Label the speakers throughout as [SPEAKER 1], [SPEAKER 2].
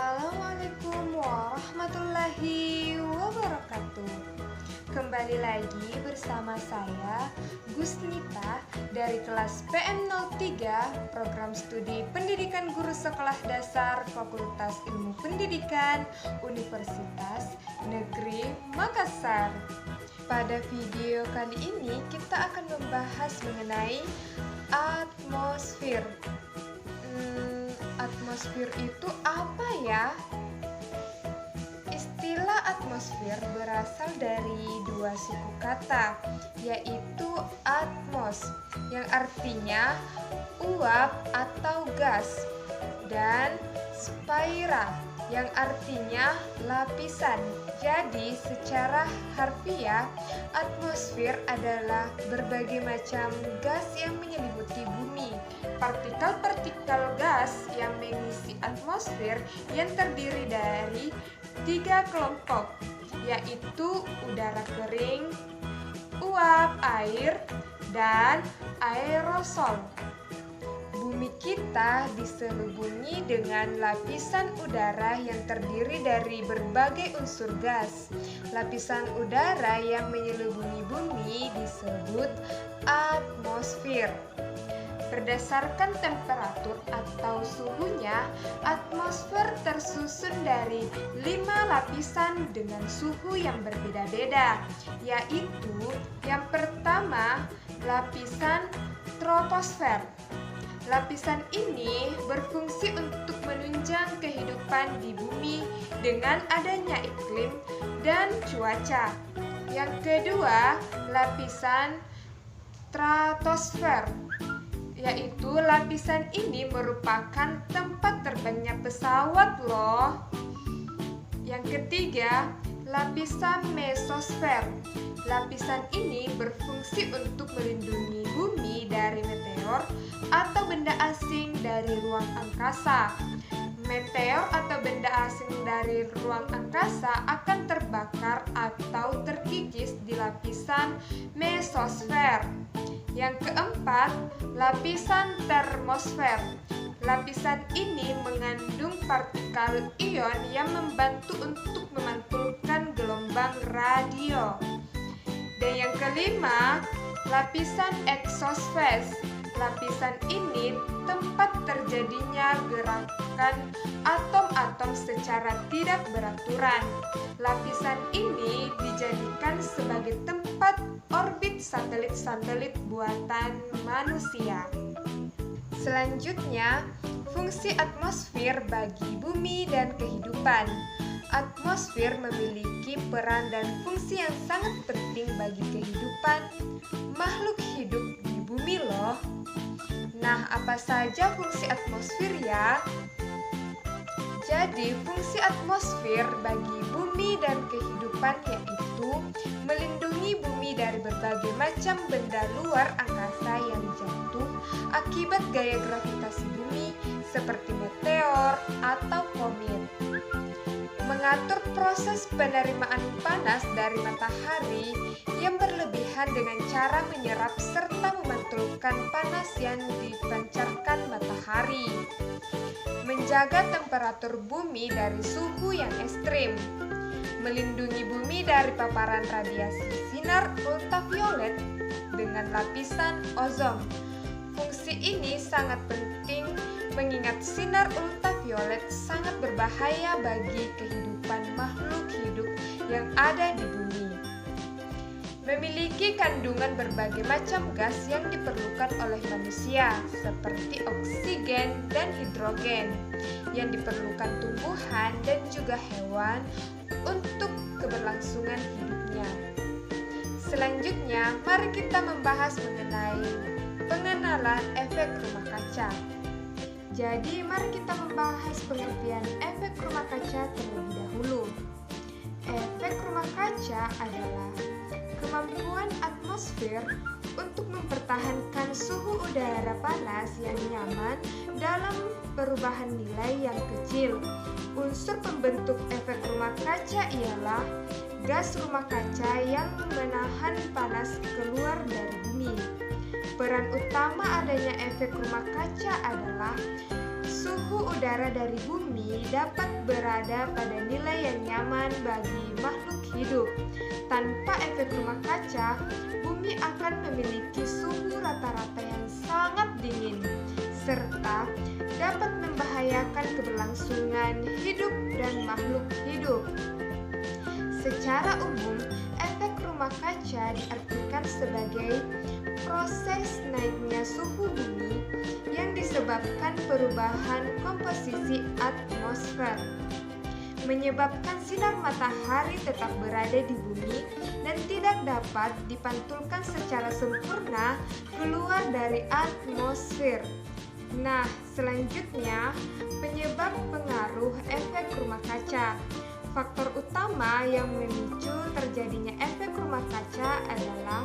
[SPEAKER 1] Assalamualaikum warahmatullahi wabarakatuh. Kembali lagi bersama saya Gusnita dari kelas PM03 Program Studi Pendidikan Guru Sekolah Dasar Fakultas Ilmu Pendidikan Universitas Negeri Makassar. Pada video kali ini kita akan membahas mengenai atmosfer. Atmosfer itu apa ya? Istilah atmosfer berasal dari dua suku kata, yaitu atmos yang artinya uap atau gas, dan spaira yang artinya lapisan. Jadi secara harfiah, atmosfer adalah berbagai macam gas yang menyelimuti bumi. Partikel-partikel gas yang mengisi atmosfer yang terdiri dari 3 kelompok, yaitu udara kering, uap air, dan aerosol. Bumi kita diselubungi dengan lapisan udara yang terdiri dari berbagai unsur gas. Lapisan udara yang menyelubungi bumi disebut atmosfer. Berdasarkan temperatur atau suhunya, atmosfer tersusun dari 5 lapisan dengan suhu yang berbeda-beda, yaitu yang pertama, lapisan troposfer. Lapisan ini berfungsi untuk menunjang kehidupan di bumi dengan adanya iklim dan cuaca. Yang kedua, lapisan stratosfer, yaitu lapisan ini merupakan tempat terbangnya pesawat loh. Yang ketiga, lapisan mesosfer. Lapisan ini berfungsi untuk melindungi bumi dari meteor atau benda asing dari ruang angkasa. Meteor atau benda asing dari ruang angkasa akan terbakar atau terkikis di lapisan mesosfer. Yang keempat, lapisan termosfer. Lapisan ini mengandung partikel ion yang membantu untuk memantulkan gelombang radio. Dan yang kelima, lapisan eksosfer. Lapisan ini tempat terjadinya gerakan atom-atom secara tidak beraturan. Lapisan ini dijadikan sebagai tempat orbit satelit-satelit buatan manusia. Selanjutnya, fungsi atmosfer bagi bumi dan kehidupan. Atmosfer memiliki peran dan fungsi yang sangat penting bagi kehidupan makhluk hidup di bumi loh. Nah, apa saja fungsi atmosfer ya? Jadi, fungsi atmosfer bagi bumi dan kehidupan yaitu melindungi bumi dari berbagai macam benda luar angkasa yang jatuh akibat gaya gravitasi bumi seperti meteor atau komet. Mengatur proses penerimaan panas dari matahari yang berlebihan dengan cara menyerap serta memantulkan panas yang dipancarkan matahari. Menjaga temperatur bumi dari suhu yang ekstrim. Melindungi bumi dari paparan radiasi sinar ultraviolet dengan lapisan ozon. Fungsi ini sangat penting mengingat sinar ultraviolet sangat berbahaya bagi kehidupan makhluk hidup yang ada di bumi. Memiliki kandungan berbagai macam gas yang diperlukan oleh manusia seperti oksigen dan hidrogen yang diperlukan tumbuhan dan juga hewan untuk keberlangsungan hidupnya. Selanjutnya, mari kita membahas mengenai pengenalan efek rumah kaca. Jadi, mari kita membahas pengertian efek rumah kaca terlebih dahulu. Efek rumah kaca adalah kemampuan atmosfer untuk mempertahankan suhu udara panas yang nyaman dalam perubahan nilai yang kecil. Unsur pembentuk efek rumah kaca ialah gas rumah kaca yang menahan panas keluar dari bumi. Peran utama adanya efek rumah kaca adalah suhu udara dari bumi dapat berada pada nilai yang nyaman bagi makhluk hidup. Tanpa efek rumah kaca, bumi akan memiliki suhu rata-rata yang sangat dingin, serta dapat membahayakan keberlangsungan hidup dan makhluk hidup. Secara umum, efek rumah kaca diartikan sebagai proses naiknya suhu bumi yang disebabkan perubahan komposisi atmosfer, menyebabkan sinar matahari tetap berada di bumi dan tidak dapat dipantulkan secara sempurna keluar dari atmosfer. Nah, selanjutnya penyebab pengaruh efek rumah kaca. Faktor utama yang memicu terjadinya efek rumah kaca adalah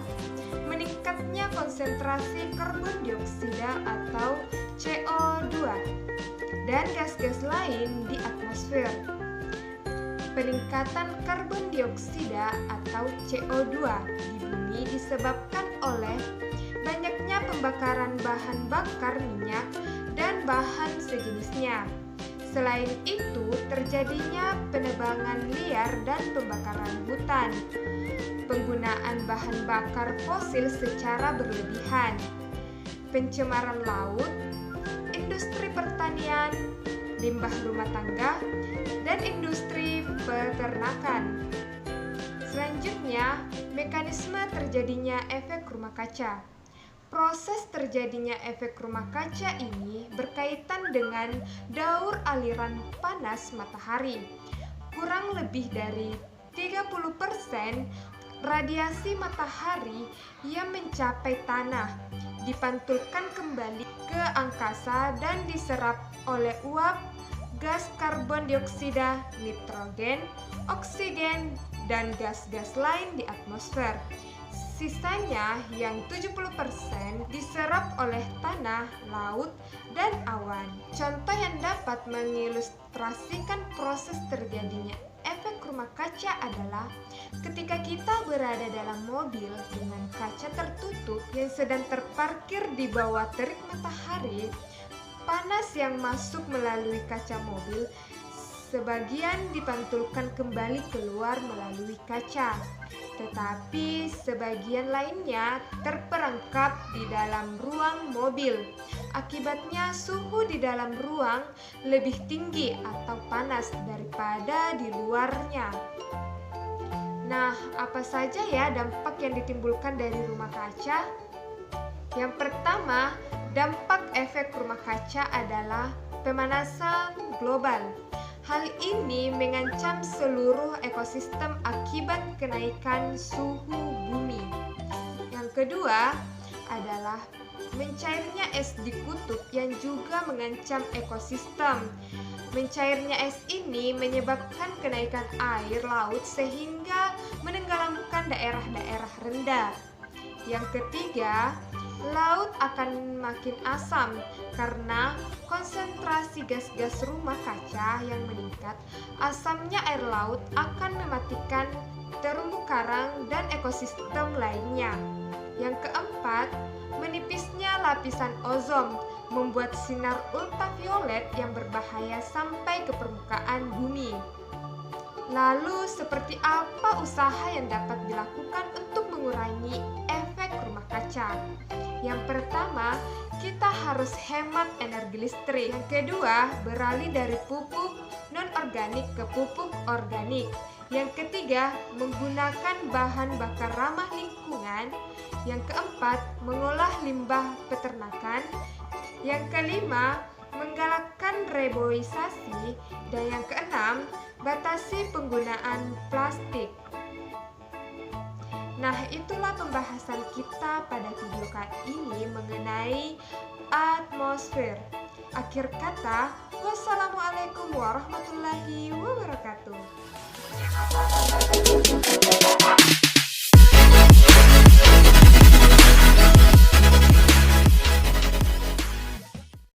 [SPEAKER 1] meningkatnya konsentrasi karbon dioksida atau CO2 dan gas-gas lain di atmosfer. Peningkatan karbon dioksida atau CO2 di bumi disebabkan oleh banyaknya pembakaran bahan bakar minyak dan bahan sejenisnya. Selain itu, terjadinya penebangan liar dan pembakaran hutan, penggunaan bahan bakar fosil secara berlebihan, pencemaran laut, industri pertanian, limbah rumah tangga, dan industri peternakan. Selanjutnya, mekanisme terjadinya efek rumah kaca. Proses terjadinya efek rumah kaca ini berkaitan dengan daur aliran panas matahari. Kurang lebih dari 30% radiasi matahari yang mencapai tanah dipantulkan kembali ke angkasa dan diserap oleh uap gas karbon dioksida, nitrogen, oksigen, dan gas-gas lain di atmosfer. Sisanya yang 70% diserap oleh tanah, laut, dan awan. Contoh yang dapat mengilustrasikan proses terjadinya efek rumah kaca adalah ketika kita berada dalam mobil dengan kaca tertutup yang sedang terparkir di bawah terik matahari, panas yang masuk melalui kaca mobil sebagian dipantulkan kembali keluar melalui kaca, tetapi sebagian lainnya terperangkap di dalam ruang mobil. Akibatnya suhu di dalam ruang lebih tinggi atau panas daripada di luarnya. Nah, apa saja ya dampak yang ditimbulkan dari rumah kaca? Yang pertama, dampak efek rumah kaca adalah pemanasan global. Hal ini mengancam seluruh ekosistem akibat kenaikan suhu bumi. Yang kedua adalah mencairnya es di kutub yang juga mengancam ekosistem. Mencairnya es ini menyebabkan kenaikan air laut sehingga menenggelamkan daerah-daerah rendah. Yang ketiga, laut akan makin asam karena konsentrasi gas-gas rumah kaca yang meningkat. Asamnya air laut akan mematikan terumbu karang dan ekosistem lainnya. Yang keempat, menipisnya lapisan ozon membuat sinar ultraviolet yang berbahaya sampai ke permukaan bumi. Lalu, seperti apa usaha yang dapat dilakukan untuk mengurangi efek rumah kaca? Yang pertama, kita harus hemat energi listrik. Yang kedua, beralih dari pupuk non-organik ke pupuk organik. Yang ketiga, menggunakan bahan bakar ramah lingkungan. Yang keempat, mengolah limbah peternakan. Yang kelima, menggalakkan reboisasi. Dan yang keenam, batasi penggunaan plastik. Nah, itulah pembahasan kita pada video kali ini mengenai atmosfer. Akhir kata, wassalamualaikum warahmatullahi wabarakatuh.